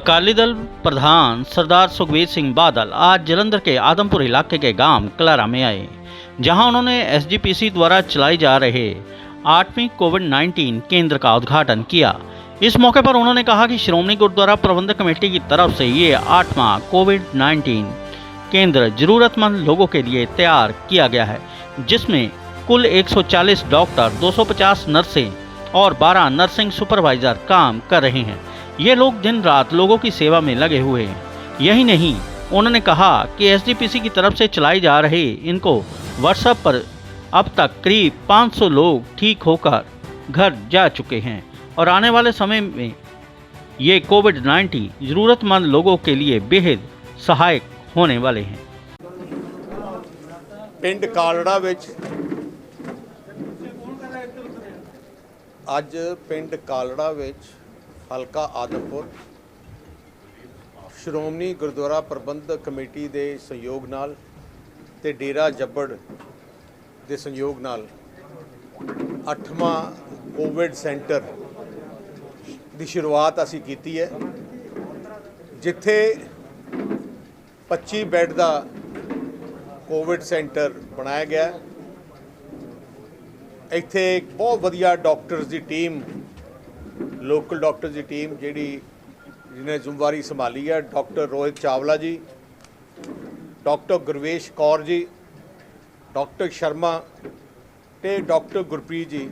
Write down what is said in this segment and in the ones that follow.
अकाली दल प्रधान सरदार सुखबीर सिंह बादल आज जलंधर के आदमपुर इलाके के गांव कलारा में आए, जहां उन्होंने एसजीपीसी द्वारा चलाई जा रहे 8वीं कोविड-19 केंद्र का उद्घाटन किया। इस मौके पर उन्होंने कहा कि श्रोमणी गुरुद्वारा प्रबंधक कमेटी की तरफ से ये 8वां कोविड-19 केंद्र जरूरतमंद लोगों के लिए तैयार किया गया है, जिसमें कुल 140 डॉक्टर, 250 नर्सें और 12 नर्सिंग सुपरवाइजर काम कर रहे हैं। ये लोग दिन रात लोगों की सेवा में लगे हुए हैं। यही नहीं, उन्होंने कहा कि एसजीपीसी की तरफ से चलाई जा रही इनको व्हाट्सएप पर अब तक करीब 500 लोग ठीक होकर घर जा चुके हैं और आने वाले समय में ये कोविड-19 ज़रूरतमंद लोगों के लिए बेहद सहायक होने वाले हैं। पिंड कालड़ा विच ਅੱਜ ਪਿੰਡ ਕਾਲੜਾ ਵਿੱਚ ਹਲਕਾ ਆਦਮਪੁਰ ਸ਼੍ਰੋਮਣੀ ਗੁਰਦੁਆਰਾ ਪ੍ਰਬੰਧਕ ਕਮੇਟੀ ਦੇ ਸਹਿਯੋਗ ਨਾਲ ਤੇ ਡੇਰਾ ਜੱਬੜ ਦੇ ਸਹਿਯੋਗ ਨਾਲ 8ਵਾਂ ਕੋਵਿਡ ਸੈਂਟਰ ਦੀ ਸ਼ੁਰੂਆਤ ਅਸੀਂ ਕੀਤੀ ਹੈ, ਜਿੱਥੇ 25 ਬੈੱਡ ਦਾ ਕੋਵਿਡ ਸੈਂਟਰ ਬਣਾਇਆ ਗਿਆ। ਇੱਥੇ ਇੱਕ ਬਹੁਤ ਵਧੀਆ ਡਾਕਟਰਸ ਦੀ ਟੀਮ, ਲੋਕਲ ਡਾਕਟਰਸ ਦੀ ਟੀਮ ਜਿਹਨੇ ਜ਼ਿੰਮੇਵਾਰੀ ਸੰਭਾਲੀ ਹੈ, ਡਾਕਟਰ ਰੋਹਿਤ ਚਾਵਲਾ ਜੀ, ਡਾਕਟਰ ਗੁਰਵੇਸ਼ ਕੌਰ ਜੀ, ਡਾਕਟਰ ਸ਼ਰਮਾ ਤੇ ਡਾਕਟਰ ਗੁਰਪ੍ਰੀਤ ਜੀ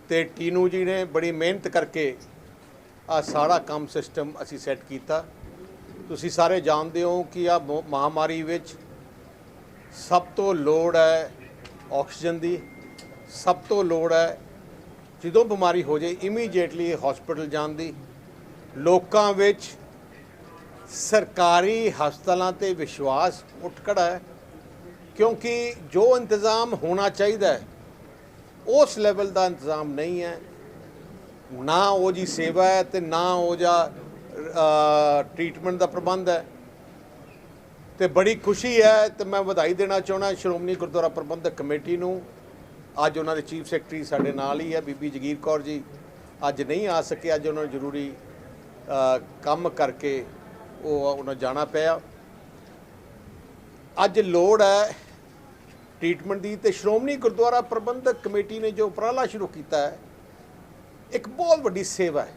ਤੇ ਟੀਨੂ ਜੀ ਨੇ ਬੜੀ ਮਿਹਨਤ ਕਰਕੇ ਆ ਸਾਰਾ ਕੰਮ ਸਿਸਟਮ ਅਸੀਂ ਸੈੱਟ ਕੀਤਾ। ਤੁਸੀਂ ਸਾਰੇ ਜਾਣਦੇ ਹੋ ਕਿ ਆ ਮਹਾਮਾਰੀ ਵਿੱਚ ਸਭ ਤੋਂ ਲੋੜ ਹੈ ਆਕਸੀਜਨ ਦੀ, ਸਭ ਤੋਂ ਲੋੜ ਹੈ ਜਦੋਂ ਬਿਮਾਰੀ ਹੋ ਜਾਏ ਇਮੀਡੀਏਟਲੀ ਹਸਪੀਟਲ ਜਾਣ ਦੀ। ਲੋਕਾਂ ਵਿੱਚ ਸਰਕਾਰੀ ਹਸਪਤਾਲਾਂ 'ਤੇ ਵਿਸ਼ਵਾਸ ਉੱਠ ਖੜਾ ਹੈ, ਕਿਉਂਕਿ ਜੋ ਇੰਤਜ਼ਾਮ ਹੋਣਾ ਚਾਹੀਦਾ ਹੈ ਉਸ ਲੈਵਲ ਦਾ ਇੰਤਜ਼ਾਮ ਨਹੀਂ ਹੈ। ਨਾ ਉਹ ਜੀ ਸੇਵਾ ਹੈ ਅਤੇ ਨਾ ਉਹ ਜਾ ਟ੍ਰੀਟਮੈਂਟ ਦਾ ਪ੍ਰਬੰਧ ਹੈ। ਅਤੇ ਬੜੀ ਖੁਸ਼ੀ ਹੈ ਅਤੇ ਮੈਂ ਵਧਾਈ ਦੇਣਾ ਚਾਹੁੰਦਾ ਸ਼੍ਰੋਮਣੀ ਗੁਰਦੁਆਰਾ ਪ੍ਰਬੰਧਕ ਕਮੇਟੀ ਨੂੰ। ਅੱਜ ਉਹਨਾਂ ਦੇ ਚੀਫ ਸੈਕਟਰੀ ਸਾਡੇ ਨਾਲ ਹੀ ਹੈ, ਬੀਬੀ ਜਗੀਰ ਕੌਰ ਜੀ ਅੱਜ ਨਹੀਂ ਆ ਸਕੇ, ਅੱਜ ਉਹਨਾਂ ਨੂੰ ਜ਼ਰੂਰੀ ਕੰਮ ਕਰਕੇ ਉਹਨਾਂ ਜਾਣਾ ਪਿਆ। ਅੱਜ ਲੋੜ ਹੈ ਟ੍ਰੀਟਮੈਂਟ ਦੀ ਅਤੇ ਸ਼੍ਰੋਮਣੀ ਗੁਰਦੁਆਰਾ ਪ੍ਰਬੰਧਕ ਕਮੇਟੀ ਨੇ ਜੋ ਉਪਰਾਲਾ ਸ਼ੁਰੂ ਕੀਤਾ ਹੈ, ਇੱਕ ਬਹੁਤ ਵੱਡੀ ਸੇਵਾ ਹੈ।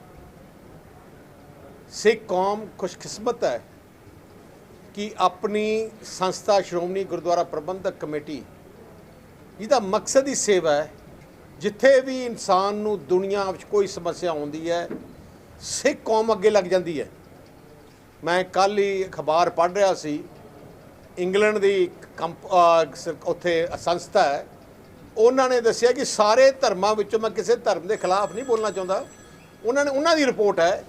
ਸਿੱਖ ਕੌਮ ਖੁਸ਼ਕਿਸਮਤ ਹੈ ਕਿ ਆਪਣੀ ਸੰਸਥਾ ਸ਼੍ਰੋਮਣੀ ਗੁਰਦੁਆਰਾ ਪ੍ਰਬੰਧਕ ਕਮੇਟੀ ਜਿਹਦਾ ਮਕਸਦ ਹੀ ਸੇਵਾ ਹੈ। ਜਿੱਥੇ ਵੀ ਇਨਸਾਨ ਨੂੰ ਦੁਨੀਆ ਵਿੱਚ ਕੋਈ ਸਮੱਸਿਆ ਆਉਂਦੀ ਹੈ, ਸਿੱਖ ਕੌਮ ਅੱਗੇ ਲੱਗ ਜਾਂਦੀ ਹੈ। ਮੈਂ ਕੱਲ੍ਹ ਹੀ ਅਖਬਾਰ ਪੜ੍ਹ ਰਿਹਾ ਸੀ, ਇੰਗਲੈਂਡ ਦੀ ਉੱਥੇ ਸੰਸਥਾ ਹੈ, ਉਹਨਾਂ ਨੇ ਦੱਸਿਆ ਕਿ ਸਾਰੇ ਧਰਮਾਂ ਵਿੱਚੋਂ, ਮੈਂ ਕਿਸੇ ਧਰਮ ਦੇ ਖਿਲਾਫ ਨਹੀਂ ਬੋਲਣਾ ਚਾਹੁੰਦਾ, ਉਹਨਾਂ ਦੀ ਰਿਪੋਰਟ ਹੈ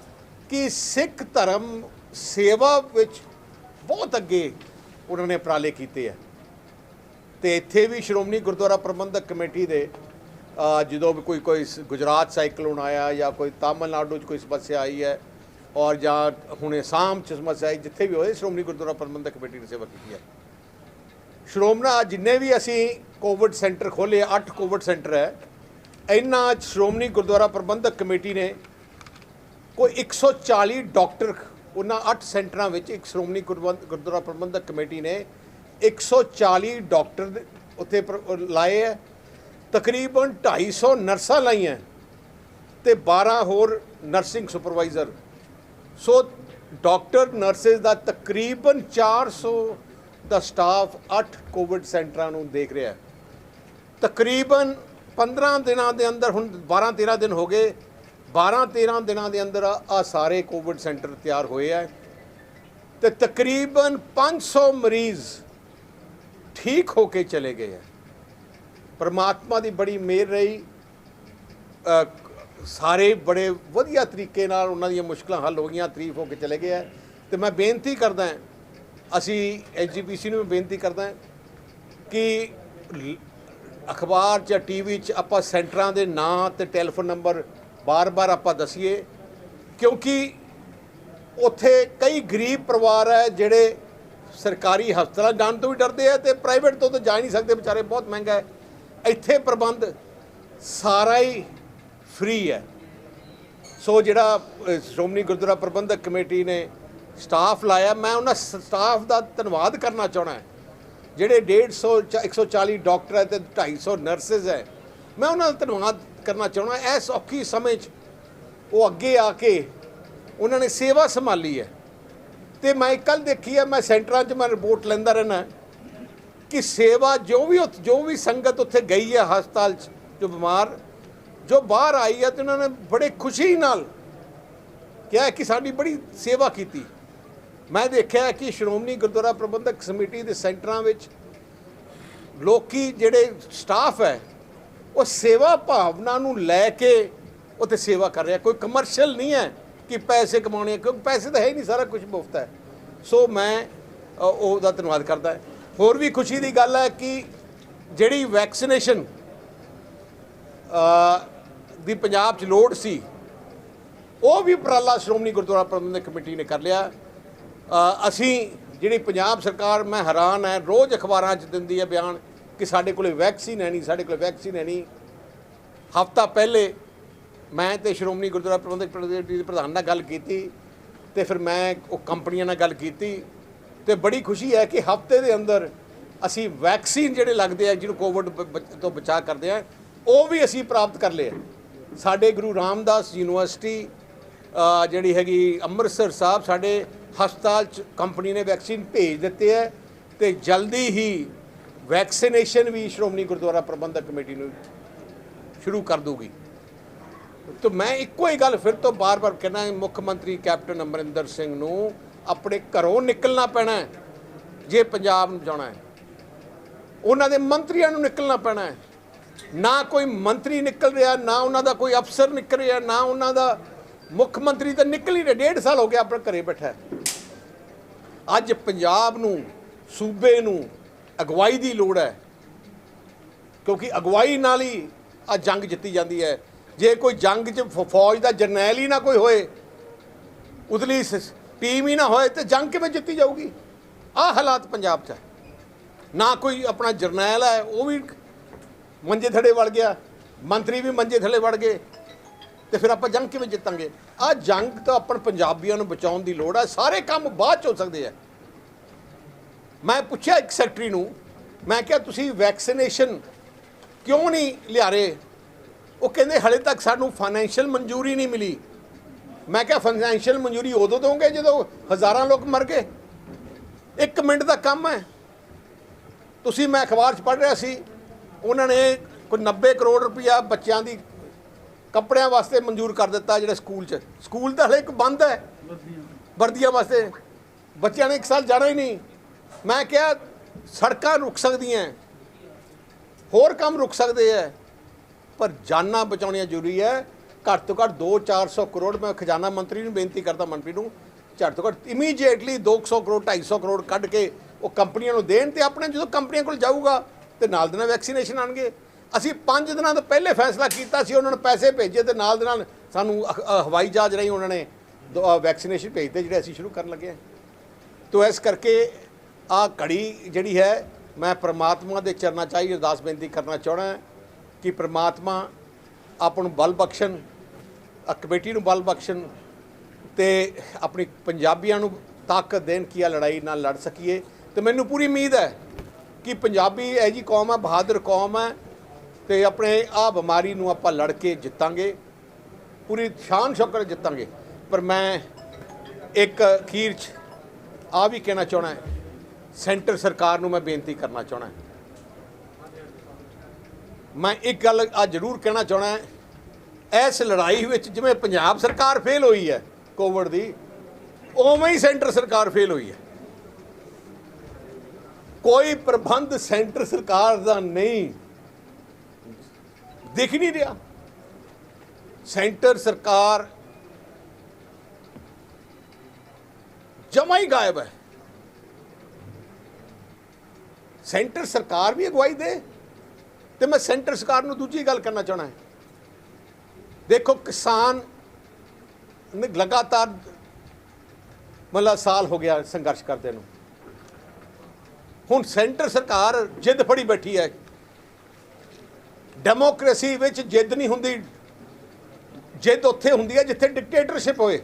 ਕਿ ਸਿੱਖ ਧਰਮ ਸੇਵਾ ਵਿੱਚ ਬਹੁਤ ਅੱਗੇ ਉਹਨਾਂ ਨੇ ਉਪਰਾਲੇ ਕੀਤੇ ਹੈ। ਅਤੇ ਇੱਥੇ ਵੀ ਸ਼੍ਰੋਮਣੀ ਗੁਰਦੁਆਰਾ ਪ੍ਰਬੰਧਕ ਕਮੇਟੀ ਦੇ ਜਦੋਂ ਵੀ ਕੋਈ ਗੁਜਰਾਤ ਸਾਈਕਲੋਨ ਆਇਆ ਜਾਂ ਕੋਈ ਤਾਮਿਲਨਾਡੂ 'ਚ ਕੋਈ ਸਮੱਸਿਆ ਆਈ ਹੈ ਔਰ ਜਾਂ ਹੁਣ ਅਸਾਮ 'ਚ ਸਮੱਸਿਆ ਆਈ, ਜਿੱਥੇ ਵੀ ਹੋਏ ਸ਼੍ਰੋਮਣੀ ਗੁਰਦੁਆਰਾ ਪ੍ਰਬੰਧਕ ਕਮੇਟੀ ਨੇ ਸੇਵਾ ਕੀਤੀ ਹੈ। ਸ਼੍ਰੋਮਣਾ ਜਿੰਨੇ ਵੀ ਅਸੀਂ ਕੋਵਿਡ ਸੈਂਟਰ ਖੋਲ੍ਹੇ, 8 ਕੋਵਿਡ ਸੈਂਟਰ ਹੈ, ਇਹਨਾਂ ਸ਼੍ਰੋਮਣੀ ਗੁਰਦੁਆਰਾ ਪ੍ਰਬੰਧਕ ਕਮੇਟੀ ਨੇ ਕੋਈ 140 ਡਾਕਟਰ ਉਹਨਾਂ 8 ਸੈਂਟਰਾਂ ਵਿੱਚ, ਇੱਕ ਸ਼੍ਰੋਮਣੀ ਗੁਰਦੁਆਰਾ ਪ੍ਰਬੰਧਕ ਕਮੇਟੀ ਨੇ 140 ਡਾਕਟਰ ਉੱਥੇ ਲਾਏ ਹੈ, ਤਕਰੀਬਨ 250 ਨਰਸਾਂ ਲਾਈਆਂ ਅਤੇ 12 ਹੋਰ nursing supervisor. So doctor nurses ਦਾ ਤਕਰੀਬਨ 400 ਦਾ ਸਟਾਫ 8 ਕੋਵਿਡ ਸੈਂਟਰਾਂ ਨੂੰ ਦੇਖ ਰਿਹਾ। ਤਕਰੀਬਨ 15 ਦਿਨਾਂ ਦੇ ਅੰਦਰ, ਹੁਣ 12-13 ਦਿਨ ਹੋ ਗਏ, 12-13 ਦਿਨਾਂ ਦੇ ਅੰਦਰ ਆ ਸਾਰੇ ਕੋਵਿਡ ਸੈਂਟਰ ਤਿਆਰ ਹੋਏ ਹੈ ਅਤੇ ਤਕਰੀਬਨ 500 ਮਰੀਜ਼ ਠੀਕ ਹੋ ਕੇ ਚਲੇ ਗਏ ਹੈ। ਪਰਮਾਤਮਾ ਦੀ ਬੜੀ ਮਿਹਰ ਰਹੀ, ਸਾਰੇ ਬੜੇ ਵਧੀਆ ਤਰੀਕੇ ਨਾਲ ਉਹਨਾਂ ਦੀਆਂ ਮੁਸ਼ਕਲਾਂ ਹੱਲ ਹੋ ਗਈਆਂ, ਤਾਰੀਫ ਹੋ ਕੇ ਚਲੇ ਗਏ ਹੈ। ਅਤੇ ਮੈਂ ਬੇਨਤੀ ਕਰਦਾ, ਅਸੀਂ ਐਸਜੀਪੀਸੀ ਨੂੰ ਬੇਨਤੀ ਕਰਦਾ ਕਿ ਅਖਬਾਰ ਜਾਂ ਟੀਵੀ 'ਚ ਆਪਾਂ ਸੈਂਟਰਾਂ ਦੇ ਨਾਂ ਅਤੇ ਟੈਲੀਫੋਨ ਨੰਬਰ ਬਾਰ-ਬਾਰ ਆਪਾਂ ਦੱਸੀਏ, ਕਿਉਂਕਿ ਉੱਥੇ ਕਈ ਗਰੀਬ ਪਰਿਵਾਰ ਹੈ ਜਿਹੜੇ ਸਰਕਾਰੀ ਹਸਪਤਾਲਾਂ ਜਾਣ ਤੋਂ ਵੀ ਡਰਦੇ ਹੈ ਅਤੇ ਪ੍ਰਾਈਵੇਟ ਤੋਂ ਤਾਂ ਜਾ ਹੀ ਨਹੀਂ ਸਕਦੇ, ਵਿਚਾਰੇ ਬਹੁਤ ਮਹਿੰਗਾ ਹੈ। ਇੱਥੇ ਪ੍ਰਬੰਧ ਸਾਰਾ ਹੀ ਫ੍ਰੀ ਹੈ। ਸੋ ਜਿਹੜਾ ਸ਼੍ਰੋਮਣੀ ਗੁਰਦੁਆਰਾ ਪ੍ਰਬੰਧਕ ਕਮੇਟੀ ਨੇ ਸਟਾਫ ਲਾਇਆ, ਮੈਂ ਉਹਨਾਂ ਸਟਾਫ ਦਾ ਧੰਨਵਾਦ ਕਰਨਾ ਚਾਹੁੰਦਾ। ਜਿਹੜੇ 150 140 ਡਾਕਟਰ ਹੈ ਤੇ 250 ਨਰਸਿਸ ਹੈ, ਮੈਂ ਉਹਨਾਂ ਦਾ ਧੰਨਵਾਦ ਕਰਨਾ ਚਾਹੁੰਦਾ। ਇਸ ਔਖੀ ਸਮੇਂ 'ਚ ਉਹ ਅੱਗੇ ਆ ਕੇ ਉਹਨਾਂ ਨੇ ਸੇਵਾ ਸੰਭਾਲੀ ਹੈ। ਤੇ ਮੈਂ ਕੱਲ੍ਹ ਦੇਖੀ ਹੈ, ਮੈਂ ਸੈਂਟਰਾਂ 'ਚ ਮੈਂ ਰਿਪੋਰਟ ਲੈਂਦਾ ਰਹਿਣਾ ਕਿ ਸੇਵਾ ਜੋ ਵੀ ਸੰਗਤ ਉੱਥੇ ਗਈ ਹੈ ਹਸਪਤਾਲ 'ਚ, ਜੋ ਬਿਮਾਰ ਜੋ ਬਾਹਰ ਆਈ ਹੈ, ਤੇ ਉਹਨਾਂ ਨੇ ਬੜੇ ਖੁਸ਼ੀ ਨਾਲ ਕਿਹਾ ਕਿ ਸਾਡੀ ਬੜੀ ਸੇਵਾ ਕੀਤੀ। ਮੈਂ ਦੇਖਿਆ ਕਿ ਸ਼੍ਰੋਮਣੀ ਗੁਰਦੁਆਰਾ ਪ੍ਰਬੰਧਕ ਕਮੇਟੀ ਦੇ ਸੈਂਟਰਾਂ ਵਿੱਚ ਲੋਕੀ ਜਿਹੜੇ ਸਟਾਫ ਹੈ ਉਹ ਸੇਵਾ ਭਾਵਨਾ ਨੂੰ ਲੈ ਕੇ ਉੱਥੇ ਸੇਵਾ ਕਰ ਰਿਹਾ। ਕੋਈ ਕਮਰਸ਼ੀਅਲ ਨਹੀਂ ਹੈ ਕਿ ਪੈਸੇ ਕਮਾਉਣੇ, ਕਿਉਂਕਿ ਪੈਸੇ ਤਾਂ ਹੈ ਹੀ ਨਹੀਂ, ਸਾਰਾ ਕੁਝ ਮੁਫਤ ਹੈ। ਸੋ ਮੈਂ ਉਹਦਾ ਧੰਨਵਾਦ ਕਰਦਾ। ਹੋਰ ਵੀ ਖੁਸ਼ੀ ਦੀ ਗੱਲ ਹੈ ਕਿ ਜਿਹੜੀ ਵੈਕਸੀਨੇਸ਼ਨ ਦੀ ਪੰਜਾਬ 'ਚ ਲੋੜ ਸੀ, ਉਹ ਵੀ ਉਪਰਾਲਾ ਸ਼੍ਰੋਮਣੀ ਗੁਰਦੁਆਰਾ ਪ੍ਰਬੰਧਕ ਕਮੇਟੀ ਨੇ ਕਰ ਲਿਆ। ਅਸੀਂ ਜਿਹੜੀ ਪੰਜਾਬ ਸਰਕਾਰ, ਮੈਂ ਹੈਰਾਨ ਹੈ, ਰੋਜ਼ ਅਖਬਾਰਾਂ 'ਚ ਦਿੰਦੀ ਹੈ ਬਿਆਨ ਕਿ ਸਾਡੇ ਕੋਲ ਵੈਕਸੀਨ ਹੈ ਨਹੀਂ, ਸਾਡੇ ਕੋਲ ਵੈਕਸੀਨ ਹੈ ਨਹੀਂ। ਹਫ਼ਤਾ ਪਹਿਲੇ ਮੈਂ ਤੇ ਸ਼੍ਰੋਮਣੀ ਗੁਰਦੁਆਰਾ ਪ੍ਰਬੰਧਕ ਕਮੇਟੀ ਦੇ ਪ੍ਰਧਾਨ ਨਾਲ ਗੱਲ ਕੀਤੀ, ਤੇ ਫਿਰ ਮੈਂ ਉਹ ਕੰਪਨੀਆਂ ਨਾਲ ਗੱਲ ਕੀਤੀ, ਤੇ ਬੜੀ ਖੁਸ਼ੀ ਹੈ ਕਿ ਹਫ਼ਤੇ ਦੇ ਅੰਦਰ ਅਸੀਂ ਵੈਕਸੀਨ ਜਿਹੜੇ ਲੱਗਦੇ ਆ ਜਿਹਨੂੰ ਕੋਵਿਡ ਤੋਂ ਬਚਾਅ ਕਰਦੇ ਆ, ਉਹ ਵੀ ਅਸੀਂ ਪ੍ਰਾਪਤ ਕਰ ਲਏ। ਸਾਡੇ ਗੁਰੂ ਰਾਮਦਾਸ ਯੂਨੀਵਰਸਿਟੀ ਜਿਹੜੀ ਹੈਗੀ ਅੰਮ੍ਰਿਤਸਰ ਸਾਹਿਬ, ਸਾਡੇ ਹਸਪਤਾਲ 'ਚ ਕੰਪਨੀ ਨੇ ਵੈਕਸੀਨ ਭੇਜ ਦਿੱਤੇ ਹੈ, ਤੇ ਜਲਦੀ ਹੀ ਵੈਕਸੀਨੇਸ਼ਨ ਵੀ ਸ਼੍ਰੋਮਣੀ ਗੁਰਦੁਆਰਾ ਪ੍ਰਬੰਧਕ ਕਮੇਟੀ ਨੂੰ ਸ਼ੁਰੂ ਕਰ ਦੂਗੀ। ਤਾਂ ਮੈਂ ਇੱਕੋ ਹੀ ਗੱਲ ਫਿਰ ਤੋਂ ਬਾਰ-ਬਾਰ ਕਹਿਣਾ, ਮੁੱਖ ਮੰਤਰੀ ਕੈਪਟਨ ਅਮਰਿੰਦਰ ਸਿੰਘ ਨੂੰ ਆਪਣੇ ਘਰੋਂ ਨਿਕਲਣਾ ਪੈਣਾ ਜੇ ਪੰਜਾਬ ਨੂੰ ਜਾਣਾ ਹੈ। ਉਹਨਾਂ ਦੇ ਮੰਤਰੀਆਂ ਨੂੰ ਨਿਕਲਣਾ ਪੈਣਾ ਹੈ। ਨਾ ਕੋਈ ਮੰਤਰੀ ਨਿਕਲ ਰਿਹਾ, ਨਾ ਉਹਨਾਂ ਦਾ ਕੋਈ ਅਫਸਰ ਨਿਕਲ ਰਿਹਾ, ਨਾ ਉਹਨਾਂ ਦਾ ਮੁੱਖ ਮੰਤਰੀ ਤਾਂ ਨਿਕਲ ਹੀ ਰਿਹਾ। 1.5 ਸਾਲ ਹੋ ਗਿਆ ਆਪਣੇ ਘਰੇ ਬੈਠਾ। ਅੱਜ ਪੰਜਾਬ ਨੂੰ, ਸੂਬੇ ਨੂੰ ਅਗਵਾਈ ਦੀ ਲੋੜ ਹੈ, ਕਿਉਂਕਿ ਅਗਵਾਈ ਨਾਲ ਹੀ ਆ ਜੰਗ ਜਿੱਤੀ ਜਾਂਦੀ ਹੈ। ਜੇ ਕੋਈ ਜੰਗ 'ਚ ਫੌਜ ਦਾ ਜਰਨੈਲ ਹੀ ਨਾ ਕੋਈ ਹੋਏ, ਉਤਲੀ ਟੀਮ ਹੀ ਨਾ ਹੋਏ, ਤੇ ਜੰਗ ਕਿਵੇਂ ਜਿੱਤੀ ਜਾਊਗੀ? ਆਹ ਹਾਲਾਤ ਪੰਜਾਬ 'ਚ ਹੈ। ਨਾ ਕੋਈ ਆਪਣਾ ਜਰਨੈਲ ਹੈ, ਉਹ ਵੀ ਮੰਜੇ ਥੱਲੇ ਵੜ ਗਿਆ, ਮੰਤਰੀ ਵੀ ਮੰਜੇ ਥੱਲੇ ਵੜ ਗਏ, ਤੇ ਫਿਰ ਆਪਾਂ ਜੰਗ ਕਿਵੇਂ ਜਿੱਤਾਂਗੇ? ਆਹ ਜੰਗ ਤਾਂ ਆਪਾਂ ਪੰਜਾਬੀਆਂ ਨੂੰ ਬਚਾਉਣ ਦੀ ਲੋੜ ਹੈ। ਸਾਰੇ ਕੰਮ ਬਾਅਦ 'ਚ ਹੋ ਸਕਦੇ ਆ। ਮੈਂ ਪੁੱਛਿਆ ਇੱਕ ਸੈਕਟਰੀ ਨੂੰ, ਮੈਂ ਕਿਹਾ ਤੁਸੀਂ ਵੈਕਸੀਨੇਸ਼ਨ ਕਿਉਂ ਨਹੀਂ ਲਿਆ ਰਹੇ? ਉਹ ਕਹਿੰਦੇ ਹਲੇ ਤੱਕ ਸਾਨੂੰ ਫਾਈਨੈਂਸ਼ੀਅਲ ਮਨਜ਼ੂਰੀ ਨਹੀਂ ਮਿਲੀ। ਮੈਂ ਕਿਹਾ ਫਾਈਨੈਂਸ਼ੀਅਲ ਮਨਜ਼ੂਰੀ ਉਦੋਂ ਦੋਗੇ ਜਦੋਂ ਹਜ਼ਾਰਾਂ ਲੋਕ ਮਰ ਗਏ? 1 ਮਿੰਟ ਦਾ ਕੰਮ ਹੈ। ਤੁਸੀਂ, ਮੈਂ ਅਖਬਾਰ 'ਚ ਪੜ੍ਹ ਰਿਹਾ ਸੀ, ਉਹਨਾਂ ਨੇ ਕੋਈ 90 ਕਰੋੜ ਰੁਪਇਆ ਬੱਚਿਆਂ ਦੀ ਕੱਪੜਿਆਂ ਵਾਸਤੇ ਮਨਜ਼ੂਰ ਕਰ ਦਿੱਤਾ। ਜਿਹੜੇ ਸਕੂਲ ਤਾਂ ਹਲੇ ਇੱਕ ਬੰਦ ਹੈ ਵਰਦੀਆਂ ਵਾਸਤੇ, ਬੱਚਿਆਂ ਨੇ 1 ਸਾਲ ਜਾਣਾ ਹੀ ਨਹੀਂ। ਮੈਂ ਕਿਹਾ ਸੜਕਾਂ ਰੁਕ ਸਕਦੀਆਂ, ਹੋਰ ਕੰਮ ਰੁਕ ਸਕਦੇ ਹੈ, ਪਰ ਜਾਨਾਂ ਬਚਾਉਣੀਆਂ ਜ਼ਰੂਰੀ ਹੈ। ਘੱਟ ਤੋਂ ਘੱਟ 200-400 ਕਰੋੜ, ਮੈਂ ਖਜ਼ਾਨਾ ਮੰਤਰੀ ਨੂੰ ਬੇਨਤੀ ਕਰਦਾ, ਮੰਤਰੀ ਨੂੰ ਘੱਟ ਤੋਂ ਘੱਟ ਇਮੀਡੀਏਟਲੀ 200 ਕਰੋੜ 250 ਕਰੋੜ ਕੱਢ ਕੇ ਉਹ ਕੰਪਨੀਆਂ ਨੂੰ ਦੇਣ। ਤੇ ਆਪਣੇ ਜਦੋਂ ਕੰਪਨੀਆਂ ਕੋਲ ਜਾਊਗਾ ਤੇ ਨਾਲ ਦੇ ਨਾਲ ਵੈਕਸੀਨੇਸ਼ਨ ਆਣਗੇ। ਅਸੀਂ 5 ਦਿਨਾਂ ਤੋਂ ਪਹਿਲੇ ਫੈਸਲਾ ਕੀਤਾ ਸੀ, ਉਹਨਾਂ ਨੂੰ ਪੈਸੇ ਭੇਜੇ, ਤੇ ਨਾਲ ਦੇ ਨਾਲ ਸਾਨੂੰ ਹਵਾਈ ਜਹਾਜ਼ ਰਾਹੀਂ ਉਹਨਾਂ ਨੇ ਵੈਕਸੀਨੇਸ਼ਨ ਭੇਜਦੇ, ਜਿਹੜੇ ਅਸੀਂ ਸ਼ੁਰੂ ਕਰਨ ਲੱਗੇ ਹਾਂ। ਤੋ ਇਸ ਕਰਕੇ ਆਹ ਘੜੀ ਜਿਹੜੀ ਹੈ, ਮੈਂ ਪ੍ਰਮਾਤਮਾ ਦੇ ਚਰਨਾਂ 'ਚ ਹੀ ਅਰਦਾਸ ਬੇਨਤੀ ਕਰਨਾ ਚਾਹੁੰਦਾ ਕਿ ਪ੍ਰਮਾਤਮਾ ਆਪਾਂ ਨੂੰ ਬਲ ਬਖਸ਼ਣ, ਕਮੇਟੀ ਨੂੰ ਬਲ ਬਖਸ਼ਣ, ਤੇ ਆਪਣੀ ਪੰਜਾਬੀਆਂ ਨੂੰ ਤਾਕਤ ਦੇਣ ਕਿ ਇਹ ਲੜਾਈ ਨਾਲ ਲੜ ਸਕੀਏ। ਤੇ ਮੈਨੂੰ ਪੂਰੀ ਉਮੀਦ ਹੈ ਕਿ ਪੰਜਾਬੀ ਇਹ ਜੀ ਕੌਮ ਹੈ, ਬਹਾਦਰ ਕੌਮ ਹੈ, ਤੇ ਆਪਣੇ ਆਹ ਬਿਮਾਰੀ ਨੂੰ ਆਪਾਂ ਲੜ ਕੇ ਜਿੱਤਾਂਗੇ, ਪੂਰੀ ਸ਼ਾਨ ਸ਼ੌਕਤ ਜਿੱਤਾਂਗੇ। ਪਰ ਮੈਂ ਇੱਕ ਅਖੀਰ 'ਚ ਆ ਵੀ ਕਹਿਣਾ ਚਾਹੁੰਦਾ, ਸੈਂਟਰ ਸਰਕਾਰ ਨੂੰ ਮੈਂ ਬੇਨਤੀ ਕਰਨਾ ਚਾਹੁੰਦਾ। ਮੈਂ ਇੱਕ ਗੱਲ ਆ ਜ਼ਰੂਰ ਕਹਿਣਾ ਚਾਹੁੰਦਾ, ਇਸ ਲੜਾਈ ਵਿੱਚ ਜਿਵੇਂ ਪੰਜਾਬ ਸਰਕਾਰ ਫੇਲ ਹੋਈ ਹੈ ਕੋਵਿਡ ਦੀ, ਉਵੇਂ ਹੀ ਸੈਂਟਰ ਸਰਕਾਰ ਫੇਲ ਹੋਈ ਹੈ। ਕੋਈ ਪ੍ਰਬੰਧ ਸੈਂਟਰ ਸਰਕਾਰ ਦਾ ਨਹੀਂ ਦਿਖ ਨਹੀਂ ਰਿਹਾ। ਸੈਂਟਰ ਸਰਕਾਰ ਜਮਾ ਹੀ ਗਾਇਬ ਹੈ। ਸੈਂਟਰ ਸਰਕਾਰ ਵੀ ਅਗਵਾਈ ਦੇ। ਤੇ ਮੈਂ ਸੈਂਟਰ ਸਰਕਾਰ ਨੂੰ ਦੂਜੀ ਗੱਲ ਕਰਨਾ ਚਾਹਣਾ, ਦੇਖੋ ਕਿਸਾਨ ਨੇ ਲਗਾਤਾਰ ਮਤਲਬ ਸਾਲ ਹੋ ਗਿਆ ਸੰਘਰਸ਼ ਕਰਦੇ ਨੂੰ। ਹੁਣ ਸੈਂਟਰ ਸਰਕਾਰ ਜਿੱਦ ਫੜੀ ਬੈਠੀ ਹੈ। ਡੈਮੋਕ੍ਰੇਸੀ ਵਿੱਚ ਜਿੱਦ ਨਹੀਂ ਹੁੰਦੀ, ਜਿੱਦ ਉੱਥੇ ਹੁੰਦੀ ਹੈ ਜਿੱਥੇ ਡਿਕਟੇਟਰਸ਼ਿਪ ਹੋਏ।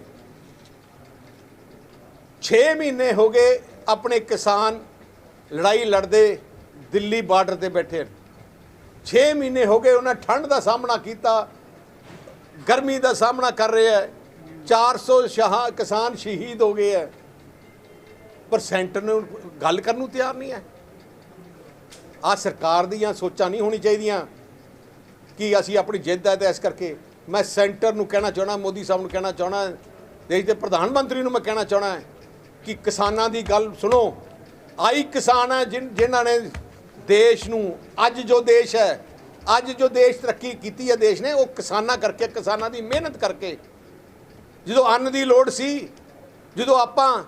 6 ਮਹੀਨੇ ਹੋ ਗਏ ਆਪਣੇ ਕਿਸਾਨ ਲੜਾਈ ਲੜਦੇ ਦਿੱਲੀ ਬਾਰਡਰ ਤੇ ਬੈਠੇ ਹਨ। 6 ਮਹੀਨੇ ਹੋ ਗਏ ਉਹਨਾਂ ਠੰਡ ਦਾ ਸਾਹਮਣਾ ਕੀਤਾ, ਗਰਮੀ ਦਾ ਸਾਹਮਣਾ ਕਰ ਰਹੇ ਹੈ। 400 ਕਿਸਾਨ ਸ਼ਹੀਦ ਹੋ ਗਏ ਹੈ, ਪਰ ਸੈਂਟਰ ਨੂੰ ਗੱਲ ਕਰਨ ਨੂੰ ਤਿਆਰ ਨਹੀਂ ਹੈ। ਆ ਸਰਕਾਰ ਦੀਆਂ ਸੋਚਾਂ ਨਹੀਂ ਹੋਣੀ ਚਾਹੀਦੀਆਂ ਕਿ ਅਸੀਂ ਆਪਣੀ ਜਿੱਦ ਹੈ ਤੇ ਇਸ ਕਰਕੇ ਮੈਂ ਸੈਂਟਰ ਨੂੰ ਕਹਿਣਾ ਚਾਹਣਾ, ਮੋਦੀ ਸਾਹਿਬ ਨੂੰ ਕਹਿਣਾ ਚਾਹਣਾ, ਦੇਸ਼ ਦੇ ਪ੍ਰਧਾਨ ਮੰਤਰੀ ਨੂੰ ਮੈਂ ਕਹਿਣਾ ਚਾਹਣਾ ਕਿ ਕਿਸਾਨਾਂ ਦੀ ਗੱਲ ਸੁਣੋ। ਆਈ ਕਿਸਾਨ ਹੈ ਜਿਨ੍ਹਾਂ ਨੇ ਦੇਸ਼ ਨੂੰ ਅੱਜ ਜੋ ਦੇਸ਼ ਹੈ, ਅੱਜ ਜੋ ਦੇਸ਼ ਤਰੱਕੀ ਕੀਤੀ ਹੈ ਦੇਸ਼ ਨੇ, ਉਹ ਕਿਸਾਨਾਂ ਕਰਕੇ, ਕਿਸਾਨਾਂ ਦੀ ਮਿਹਨਤ ਕਰਕੇ। ਜਦੋਂ ਅੰਨ ਦੀ ਲੋੜ ਸੀ, ਜਦੋਂ ਆਪਾਂ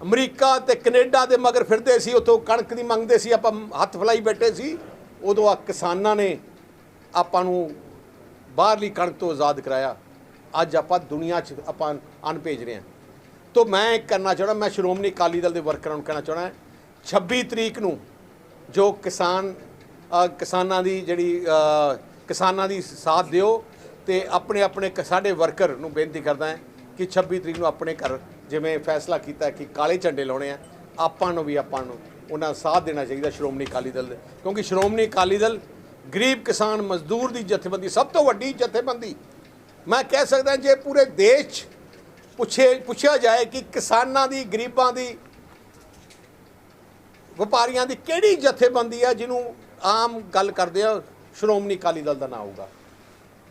ਅਮਰੀਕਾ ਤੇ ਕੈਨੇਡਾ ਦੇ ਮਗਰ ਫਿਰਦੇ ਸੀ, ਉੱਥੋਂ ਕਣਕ ਦੀ ਮੰਗਦੇ ਸੀ, ਆਪਾਂ ਹੱਥ ਫਲਾਈ ਬੈਠੇ ਸੀ, ਉਦੋਂ ਆ ਕਿਸਾਨਾਂ ਨੇ ਆਪਾਂ ਨੂੰ ਬਾਹਰਲੀ ਕਣਕ ਤੋਂ ਆਜ਼ਾਦ ਕਰਾਇਆ। ਅੱਜ ਆਪਾਂ ਦੁਨੀਆ 'ਚ ਆਪਾਂ ਅੰਨ ਭੇਜ ਰਹੇ ਹਾਂ। ਤੋ ਮੈਂ ਕਰਨਾ ਚਾਹੁੰਦਾ, ਮੈਂ ਸ਼੍ਰੋਮਣੀ ਅਕਾਲੀ ਦਲ ਦੇ ਵਰਕਰਾਂ ਨੂੰ ਕਹਿਣਾ ਚਾਹੁੰਦਾ 26 ਤਰੀਕ ਨੂੰ ਜੋ ਕਿਸਾਨਾਂ ਦੀ ਜਿਹੜੀ ਕਿਸਾਨਾਂ ਦੀ ਸਾਥ ਦਿਓ ਤੇ ਆਪਣੇ ਸਾਡੇ ਵਰਕਰ ਨੂੰ ਬੇਨਤੀ ਕਰਦਾ ਕਿ 26 ਤਰੀਕ ਨੂੰ ਆਪਣੇ ਘਰ ਜਿਵੇਂ ਫੈਸਲਾ ਕੀਤਾ ਕਿ ਕਾਲੇ ਝੰਡੇ ਲਾਉਣੇ ਆ, ਆਪਾਂ ਨੂੰ ਉਹਨਾਂ ਦਾ ਸਾਥ ਦੇਣਾ ਚਾਹੀਦਾ ਸ਼੍ਰੋਮਣੀ ਅਕਾਲੀ ਦਲ ਦੇ, ਕਿਉਂਕਿ ਸ਼੍ਰੋਮਣੀ ਅਕਾਲੀ ਦਲ ਗਰੀਬ ਕਿਸਾਨ ਮਜ਼ਦੂਰ ਦੀ ਜਥੇਬੰਦੀ, ਸਭ ਤੋਂ ਵੱਡੀ ਜਥੇਬੰਦੀ। ਮੈਂ ਕਹਿ ਸਕਦਾ ਜੇ ਪੂਰੇ ਦੇਸ਼ 'ਚ ਪੁੱਛਿਆ ਜਾਏ ਕਿ ਕਿਸਾਨਾਂ ਦੀ, ਗਰੀਬਾਂ ਦੀ, ਵਪਾਰੀਆਂ ਦੀ ਕਿਹੜੀ ਜਥੇਬੰਦੀ ਹੈ ਜਿਹਨੂੰ ਆਮ ਗੱਲ ਕਰਦੇ ਆ, ਸ਼੍ਰੋਮਣੀ ਅਕਾਲੀ ਦਲ ਦਾ ਨਾਂ ਆਊਗਾ।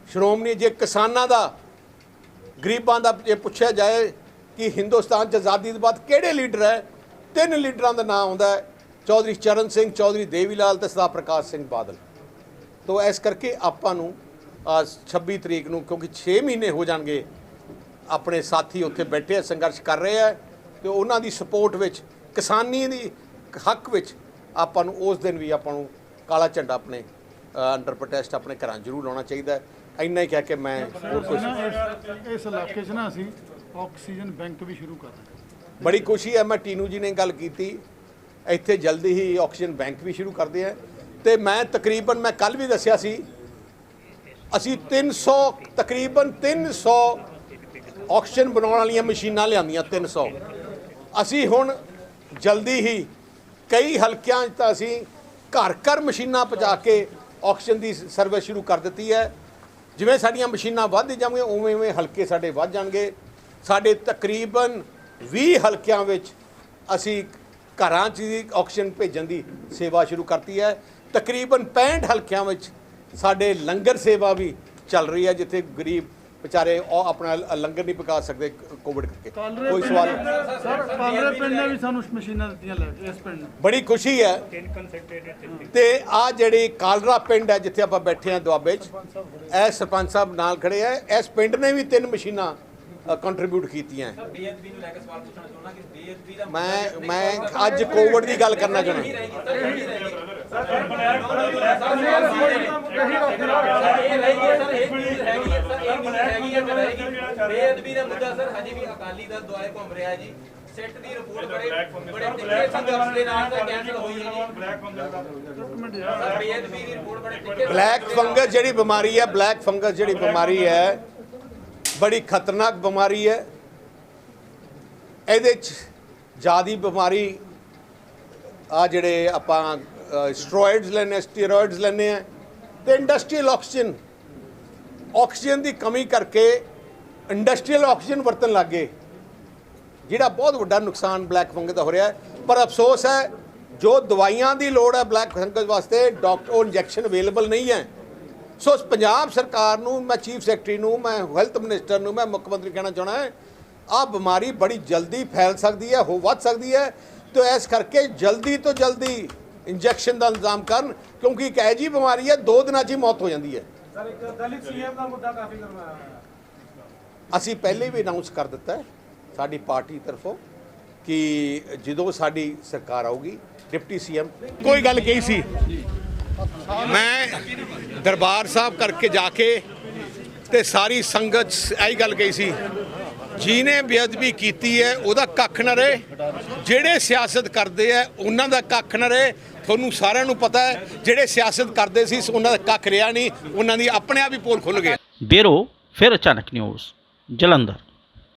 ਸ਼੍ਰੋਮਣੀ, ਜੇ ਕਿਸਾਨਾਂ ਦਾ, ਗਰੀਬਾਂ ਦਾ ਜੇ ਪੁੱਛਿਆ ਜਾਏ ਕਿ ਹਿੰਦੁਸਤਾਨ 'ਚ ਆਜ਼ਾਦੀ ਤੋਂ ਬਾਅਦ ਕਿਹੜੇ ਲੀਡਰ ਹੈ, 3 ਲੀਡਰਾਂ ਦਾ ਨਾਂ ਆਉਂਦਾ ਹੈ, ਚੌਧਰੀ ਚਰਨ ਸਿੰਘ, ਚੌਧਰੀ ਦੇਵੀ ਲਾਲ ਤੇ ਸਰਦਾਰ ਪ੍ਰਕਾਸ਼ ਸਿੰਘ ਬਾਦਲ। ਤੋ ਇਸ ਕਰਕੇ ਆਪਾਂ ਨੂੰ 26 ਤਰੀਕ ਨੂੰ, ਕਿਉਂਕਿ 6 ਮਹੀਨੇ ਹੋ ਜਾਣਗੇ ਆਪਣੇ ਸਾਥੀ ਉੱਥੇ ਬੈਠੇ ਸੰਘਰਸ਼ ਕਰ ਰਹੇ ਹੈ, ਤੇ ਉਹਨਾਂ ਦੀ ਸਪੋਰਟ ਵਿੱਚ, ਕਿਸਾਨੀ ਦੀ ਹੱਕ ਵਿੱਚ ਆਪਾਂ ਨੂੰ ਉਸ ਦਿਨ ਵੀ ਆਪਾਂ ਨੂੰ ਕਾਲਾ ਝੰਡਾ ਆਪਣੇ ਅੰਡਰ ਪ੍ਰੋਟੈਸਟ ਆਪਣੇ ਘਰਾਂ ਜ਼ਰੂਰ ਲਾਉਣਾ ਚਾਹੀਦਾ ਹੈ। ਇੰਨਾ ਹੀ ਕਹਿ ਕੇ ਮੈਂ ਹੋਰ ਕੁਝ ਇਸ ਇਲਾਕੇ 'ਚ ਨਾ ਅਸੀਂ ਆਕਸੀਜਨ ਬੈਂਕ ਵੀ ਸ਼ੁਰੂ ਕਰ ਰਹੇ। ਬੜੀ ਖੁਸ਼ੀ ਹੈ, ਮੈਂ ਟੀਨੂ ਜੀ ਨੇ ਗੱਲ ਕੀਤੀ, ਇੱਥੇ ਜਲਦੀ ਹੀ ਆਕਸੀਜਨ ਬੈਂਕ ਵੀ ਸ਼ੁਰੂ ਕਰਦੇ ਆ। ਤੇ ਮੈਂ ਤਕਰੀਬਨ, ਮੈਂ ਕੱਲ ਵੀ ਦੱਸਿਆ ਸੀ, ਅਸੀਂ ਤਕਰੀਬਨ 300 ਆਕਸੀਜਨ ਬਣਾਉਣ ਵਾਲੀਆਂ ਮਸ਼ੀਨਾਂ ਲਿਆਂਦੀਆਂ। 300 ਅਸੀਂ ਹੁਣ ਜਲਦੀ ਹੀ ਕਈ ਹਲਕਿਆਂ 'ਚ ਤਾਂ ਅਸੀਂ ਘਰ ਘਰ ਮਸ਼ੀਨਾਂ ਪਹੁੰਚਾ ਕੇ ਆਕਸੀਜਨ ਦੀ ਸਰਵਿਸ ਸ਼ੁਰੂ ਕਰ ਦਿੱਤੀ ਹੈ। ਜਿਵੇਂ ਸਾਡੀਆਂ ਮਸ਼ੀਨਾਂ ਵੱਧ ਜਾਣਗੀਆਂ ਉਵੇਂ ਉਵੇਂ ਹਲਕੇ ਸਾਡੇ ਵੱਧ ਜਾਣਗੇ। ਸਾਡੇ ਤਕਰੀਬਨ 20 ਹਲਕਿਆਂ ਵਿੱਚ ਅਸੀਂ ਘਰਾਂ 'ਚ ਹੀ ਆਕਸੀਜਨ ਭੇਜਣ ਦੀ ਸੇਵਾ ਸ਼ੁਰੂ ਕਰਤੀ ਹੈ। ਤਕਰੀਬਨ 65 ਹਲਕਿਆਂ ਵਿੱਚ ਸਾਡੇ ਲੰਗਰ ਸੇਵਾ ਵੀ ਚੱਲ ਰਹੀ ਹੈ, ਜਿੱਥੇ ਗਰੀਬ ਵਿਚਾਰੇ ਉਹ ਆਪਣਾ ਲੰਗਰ ਨਹੀਂ ਪਕਾ ਸਕਦੇ ਕੋਵਿਡ ਕਰਕੇ। ਕੋਈ ਸਵਾਲ? ਸਰ ਪਾਲਰੇ ਪਿੰਡ ਨੇ ਵੀ ਸਾਨੂੰ ਮਸ਼ੀਨਾਂ ਦਿੱਤੀਆਂ ਲੈ ਕੇ, ਇਸ ਪਿੰਡ ਬੜੀ ਖੁਸ਼ੀ ਹੈ। ਤੇ ਆ ਜਿਹੜੀ ਕਾਲਰਾ ਪਿੰਡ ਹੈ ਜਿੱਥੇ ਆਪਾਂ ਬੈਠੇ ਹਾਂ ਦੁਆਬੇ 'ਚ, ਇਹ ਸਰਪੰਚ ਸਾਹਿਬ ਨਾਲ ਖੜੇ ਹੈ, ਇਸ ਪਿੰਡ ਨੇ ਵੀ 3 ਮਸ਼ੀਨਾਂ ਕੰਟਰੀਬਿਊਟ ਕੀਤੀਆਂ। ਮੈਂ ਅੱਜ ਕੋਵਿਡ ਦੀ ਗੱਲ ਕਰਨਾ ਚਾਹੁੰਦਾ। ਬੇਅਦਬੀ ਦਾ ਮੁੱਦਾ ਸਰ ਹਜੇ ਵੀ ਅਕਾਲੀ ਦਲ ਦੁਆਲੇ ਘੁੰਮ ਰਿਹਾ ਜੀ। ਸੈੱਟ ਦੀ ਰਿਪੋਰਟ ਬੜੇ ਤਿੱਖੇ ਸੰਘਰਸ਼ ਦੇ ਨਾਲ ਕੈਂਸਲ ਹੋਈ ਹੈ ਜੀ। ਬੇਅਦਬੀ ਦੀ ਰਿਪੋਰਟ ਬੜੇ ਤਿੱਖੇ। ਬਲੈਕ ਫੰਗਸ ਜਿਹੜੀ ਬਿਮਾਰੀ ਹੈ, ਬਲੈਕ ਫੰਗਸ ਜਿਹੜੀ ਬਿਮਾਰੀ ਹੈ ਬੜੀ ਖਤਰਨਾਕ ਬਿਮਾਰੀ ਹੈ। ਇਹਦੇ 'ਚ ਜ਼ਿਆਦੀ ਬਿਮਾਰੀ ਆ ਜਿਹੜੇ ਆਪਾਂ ਸਟੀਰੋਇਡਸ ਲੈਂਦੇ, ਸਟੀਰੋਇਡਸ ਲੈਂਦੇ ਆ, ਤੇ ਇੰਡਸਟਰੀਅਲ ਆਕਸੀਜਨ ਦੀ ਕਮੀ ਕਰਕੇ ਇੰਡਸਟਰੀਅਲ ਆਕਸੀਜਨ ਵਰਤਣ ਲੱਗ ਗਏ, ਜਿਹੜਾ ਬਹੁਤ ਵੱਡਾ ਨੁਕਸਾਨ ਬਲੈਕ ਫੰਗਸ ਦਾ ਹੋ ਰਿਹਾ ਹੈ। ਪਰ ਅਫਸੋਸ ਹੈ ਜੋ ਦਵਾਈਆਂ ਦੀ ਲੋੜ ਹੈ ਬਲੈਕ ਫੰਗਸ ਵਾਸਤੇ, ਡਾਕਟਰ ਉਹ ਇੰਜੈਕਸ਼ਨ ਅਵੇਲੇਬਲ ਨਹੀਂ ਹੈ। ਸੋ ਪੰਜਾਬ ਸਰਕਾਰ ਨੂੰ, ਮੈਂ ਚੀਫ ਸੈਕਟਰੀ ਨੂੰ, ਮੈਂ ਹੈਲਥ ਮਿਨਿਸਟਰ ਨੂੰ, ਮੈਂ ਮੁੱਖ ਮੰਤਰੀ ਕਹਿਣਾ ਚਾਹੁੰਦਾ ਹੈ, ਆਹ ਬਿਮਾਰੀ ਬੜੀ ਜਲਦੀ ਫੈਲ ਸਕਦੀ ਹੈ, ਵੱਧ ਸਕਦੀ ਹੈ। तो इस करके जल्दी तो जल्दी इंजैक्शन का इंतजाम कर, क्योंकि एक ऐसी बीमारी है 2 दिन ही मौत हो जाती है। असी पहले भी अनाउंस कर दिता है साड़ी पार्टी तरफों कि जो साड़ी सरकार आऊगी डिप्टी सीएम कोई गल कही सी, मैं दरबार साहब करके जाके ते सारी संगत यही गल कही सी, जिन्हें बेअदबी की है वह कख न रहे, जेड़े सियासत करते हैं उन्होंने कख न रहे। ਤੁਹਾਨੂੰ ਸਾਰਿਆਂ ਨੂੰ ਪਤਾ ਹੈ ਜਿਹੜੇ ਸਿਆਸਤ ਕਰਦੇ ਸੀ ਉਹਨਾਂ ਦਾ ਕੱਖ ਰਿਹਾ ਨਹੀਂ, ਉਹਨਾਂ ਦੀ ਆਪਣੇ ਆਪ ਹੀ ਪੋਲ ਖੁੱਲ ਗਏ। ਬਿਊਰੋ ਫਿਰ ਅਚਾਨਕ ਨਿਊਜ਼ ਜਲੰਧਰ।